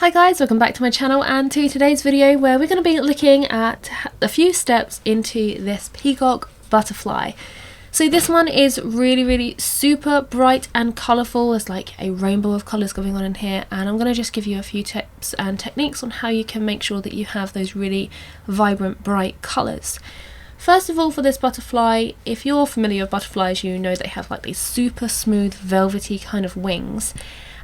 Hi guys, welcome back to my channel and to today's video where we're going to be looking at a few steps into this peacock butterfly. So this one is really super bright and colourful. There's like a rainbow of colours going on in here, and I'm going to just give you a few tips and techniques on how you can make sure that you have those really vibrant bright colours. First of all, for this butterfly, if you're familiar with butterflies, you know they have like these super smooth velvety kind of wings.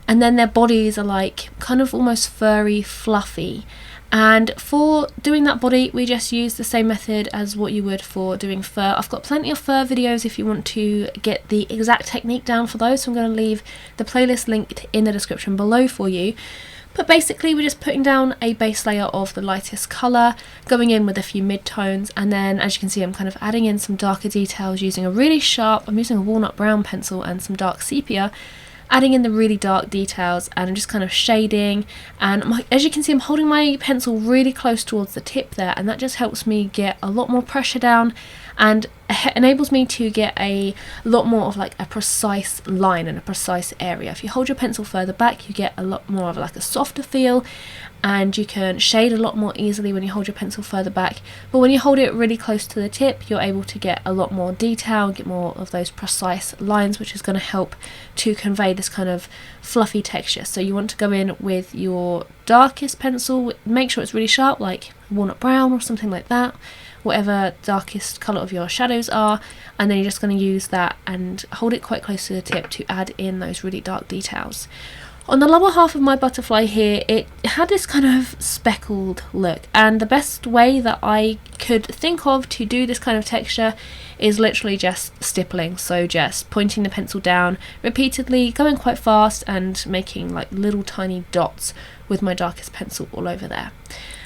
And then their bodies are like kind of almost furry, fluffy. And for doing that body, we just use the same method as what you would for doing fur. I've got plenty of fur videos if you want to get the exact technique down for those. So I'm going to leave the playlist linked in the description below for you. But basically we're just putting down a base layer of the lightest colour, going in with a few mid-tones, and then as you can see I'm kind of adding in some darker details using a really sharp, I'm using a walnut brown pencil and some dark sepia, adding in the really dark details, and I'm just kind of shading, and as you can see I'm holding my pencil really close towards the tip there, and that just helps me get a lot more pressure down and enables me to get a lot more of like a precise line and a precise area. If you hold your pencil further back you get a lot more of like a softer feel, and you can shade a lot more easily when you hold your pencil further back, but when you hold it really close to the tip you're able to get a lot more detail, get more of those precise lines, which is going to help to convey this kind of fluffy texture. So you want to go in with your darkest pencil, make sure it's really sharp, like walnut brown or something like that, whatever darkest colour of your shadows are, and then you're just going to use that and hold it quite close to the tip to add in those really dark details. On the lower half of my butterfly here, it had this kind of speckled look, and the best way that I could think of to do this kind of texture is literally just stippling. So just pointing the pencil down repeatedly, going quite fast and making like little tiny dots with my darkest pencil all over there.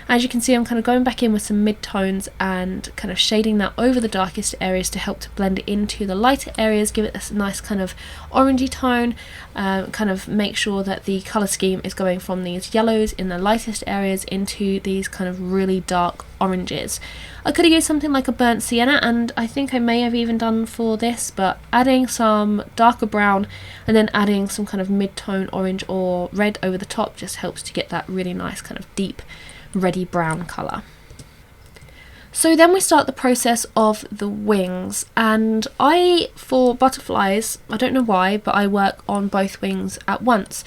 As you can see I'm kind of going back in with some mid-tones and kind of shading that over the darkest areas to help to blend it into the lighter areas, give it this nice kind of orangey tone, kind of make sure that the colour scheme is going from these yellows in the lightest areas into these kind of really dark oranges. I could have used something like a burnt sienna, and I think I may have even done for this, but adding some darker brown and then adding some kind of mid-tone orange or red over the top just helps to get that really nice kind of deep reddy brown colour. So then we start the process of the wings, and for butterflies, I don't know why, but I work on both wings at once.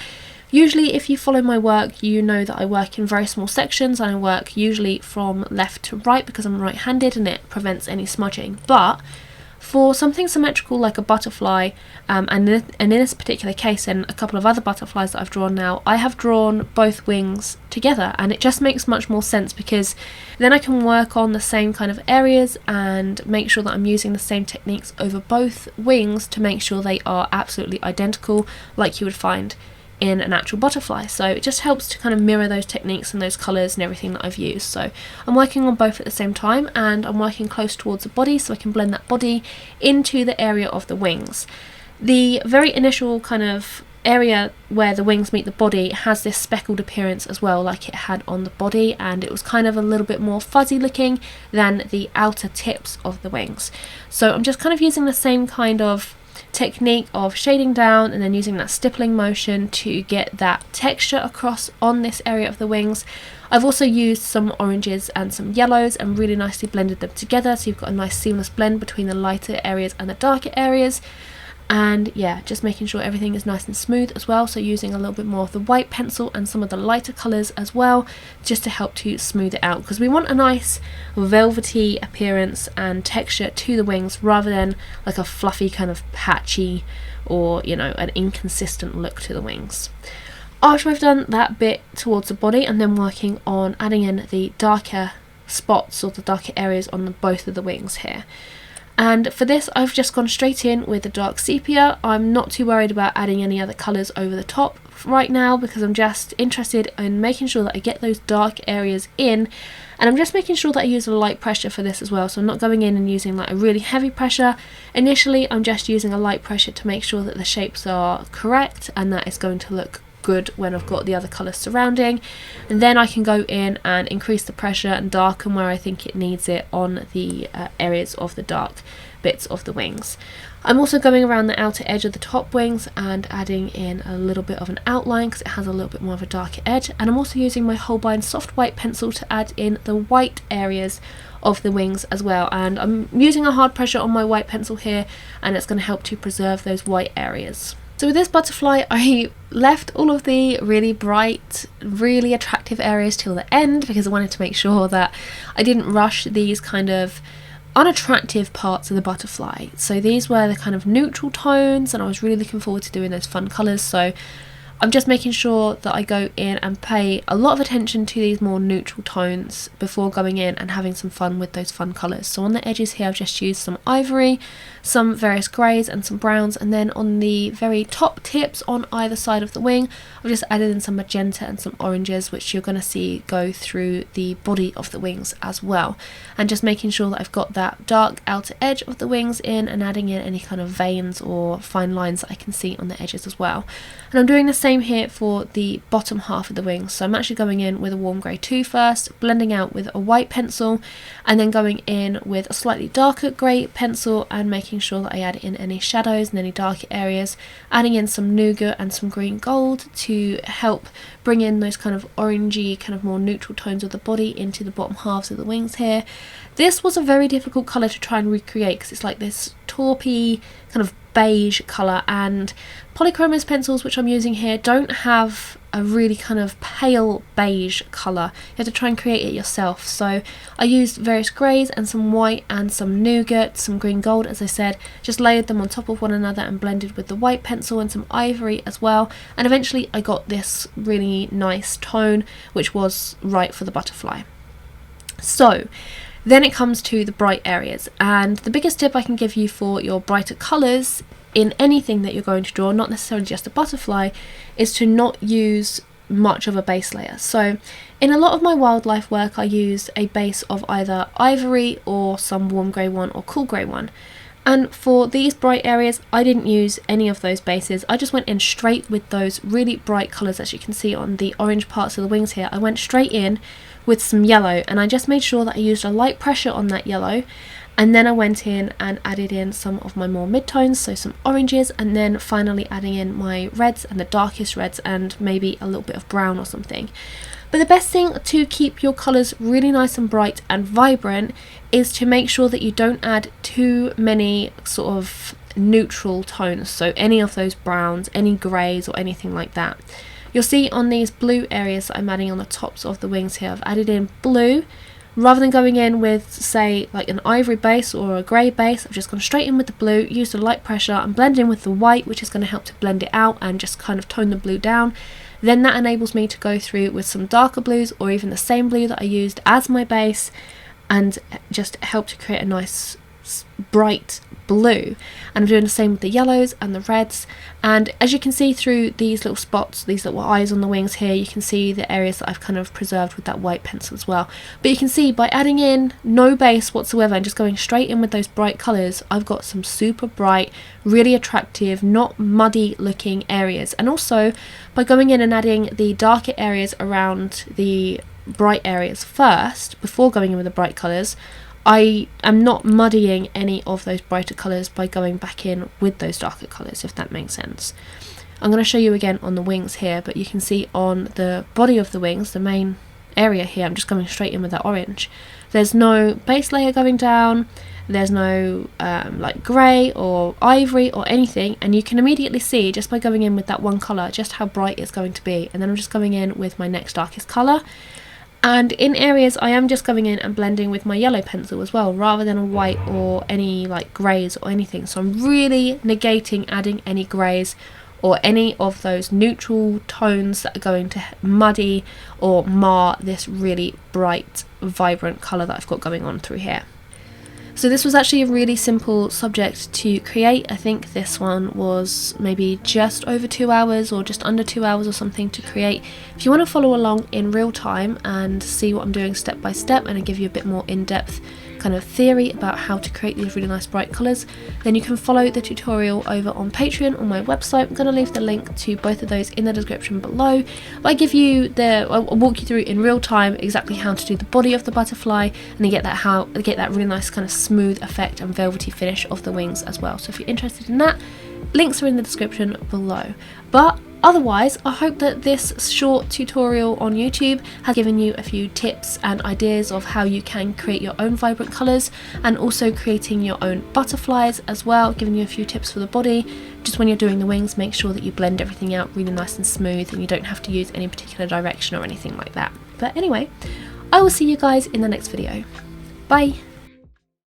Usually if you follow my work you know that I work in very small sections, and I work usually from left to right because I'm right-handed and it prevents any smudging. But for something symmetrical like a butterfly, and in this particular case and a couple of other butterflies that I've drawn now, I have drawn both wings together, and it just makes much more sense because then I can work on the same kind of areas and make sure that I'm using the same techniques over both wings to make sure they are absolutely identical like you would find in an actual butterfly. So it just helps to kind of mirror those techniques and those colours and everything that I've used. So I'm working on both at the same time, and I'm working close towards the body so I can blend that body into the area of the wings. The very initial kind of area where the wings meet the body has this speckled appearance as well, like it had on the body, and it was kind of a little bit more fuzzy looking than the outer tips of the wings. So I'm just kind of using the same kind of technique of shading down and then using that stippling motion to get that texture across on this area of the wings. I've also used some oranges and some yellows and really nicely blended them together, so you've got a nice seamless blend between the lighter areas and the darker areas. And yeah, just making sure everything is nice and smooth as well, so using a little bit more of the white pencil and some of the lighter colours as well, just to help to smooth it out, because we want a nice velvety appearance and texture to the wings rather than like a fluffy kind of patchy or, you know, an inconsistent look to the wings. After I've done that bit towards the body, I'm then working on adding in the darker spots or the darker areas on both of the wings here. And for this I've just gone straight in with the dark sepia. I'm not too worried about adding any other colours over the top right now because I'm just interested in making sure that I get those dark areas in, and I'm just making sure that I use a light pressure for this as well, so I'm not going in and using like a really heavy pressure. Initially I'm just using a light pressure to make sure that the shapes are correct and that it's going to look good when I've got the other colours surrounding, and then I can go in and increase the pressure and darken where I think it needs it on the areas of the dark bits of the wings. I'm also going around the outer edge of the top wings and adding in a little bit of an outline because it has a little bit more of a darker edge, and I'm also using my Holbein soft white pencil to add in the white areas of the wings as well, and I'm using a hard pressure on my white pencil here, and it's going to help to preserve those white areas. So with this butterfly, I left all of the really bright, really attractive areas till the end because I wanted to make sure that I didn't rush these kind of unattractive parts of the butterfly. So these were the kind of neutral tones, and I was really looking forward to doing those fun colours, so I'm just making sure that I go in and pay a lot of attention to these more neutral tones before going in and having some fun with those fun colours. So on the edges here I've just used some ivory, some various greys and some browns, and then on the very top tips on either side of the wing I've just added in some magenta and some oranges, which you're going to see go through the body of the wings as well, and just making sure that I've got that dark outer edge of the wings in and adding in any kind of veins or fine lines that I can see on the edges as well. And I'm doing the same here for the bottom half of the wings, so I'm actually going in with a warm grey 2 first, blending out with a white pencil, and then going in with a slightly darker grey pencil and making sure that I add in any shadows and any darker areas, adding in some nougat and some green gold to help bring in those kind of orangey, kind of more neutral tones of the body into the bottom halves of the wings here. This was a very difficult colour to try and recreate because it's like this taupey kind of beige colour, and Polychromos pencils, which I'm using here, don't have a really kind of pale beige colour. You have to try and create it yourself. So I used various greys and some white and some nougat, some green gold, as I said, just layered them on top of one another and blended with the white pencil and some ivory as well, and eventually I got this really nice tone which was right for the butterfly. So then it comes to the bright areas, and the biggest tip I can give you for your brighter colours in anything that you're going to draw, not necessarily just a butterfly, is to not use much of a base layer. So in a lot of my wildlife work I use a base of either ivory or some warm grey one or cool grey one, and for these bright areas I didn't use any of those bases. I just went in straight with those really bright colours. As you can see on the orange parts of the wings here, I went straight in with some yellow, and I just made sure that I used a light pressure on that yellow, and then I went in and added in some of my more mid-tones, so some oranges, and then finally adding in my reds and the darkest reds and maybe a little bit of brown or something. But the best thing to keep your colours really nice and bright and vibrant is to make sure that you don't add too many sort of neutral tones, so any of those browns, any greys or anything like that. You'll see on these blue areas that I'm adding on the tops of the wings here, I've added in blue. Rather than going in with, say, like an ivory base or a grey base, I've just gone straight in with the blue, used a light pressure and blend in with the white, which is going to help to blend it out and just kind of tone the blue down. Then that enables me to go through with some darker blues or even the same blue that I used as my base and just help to create a nice bright blue. And I'm doing the same with the yellows and the reds, and as you can see through these little spots, these little eyes on the wings here, you can see the areas that I've kind of preserved with that white pencil as well. But you can see by adding in no base whatsoever and just going straight in with those bright colours, I've got some super bright, really attractive, not muddy looking areas. And also by going in and adding the darker areas around the bright areas first before going in with the bright colours, I am not muddying any of those brighter colours by going back in with those darker colours, if that makes sense. I'm going to show you again on the wings here, but you can see on the body of the wings, the main area here, I'm just going straight in with that orange. There's no base layer going down, there's no like grey or ivory or anything, and you can immediately see just by going in with that one colour just how bright it's going to be. And then I'm just going in with my next darkest colour. And in areas I am just going in and blending with my yellow pencil as well, rather than a white or any like greys or anything. So I'm really negating adding any greys or any of those neutral tones that are going to muddy or mar this really bright, vibrant colour that I've got going on through here. So this was actually a really simple subject to create. I think this one was maybe just over 2 hours or just under 2 hours or something to create. If you want to follow along in real time and see what I'm doing step by step and I give you a bit more in-depth kind of theory about how to create these really nice bright colours, then you can follow the tutorial over on Patreon on my website. I'm going to leave the link to both of those in the description below. I'll walk you through in real time exactly how to do the body of the butterfly, and you get that really nice kind of smooth effect and velvety finish of the wings as well. So if you're interested in that, links are in the description below. But otherwise, I hope that this short tutorial on YouTube has given you a few tips and ideas of how you can create your own vibrant colours, and also creating your own butterflies as well, giving you a few tips for the body. Just when you're doing the wings, make sure that you blend everything out really nice and smooth, and you don't have to use any particular direction or anything like that. But anyway, I will see you guys in the next video. Bye!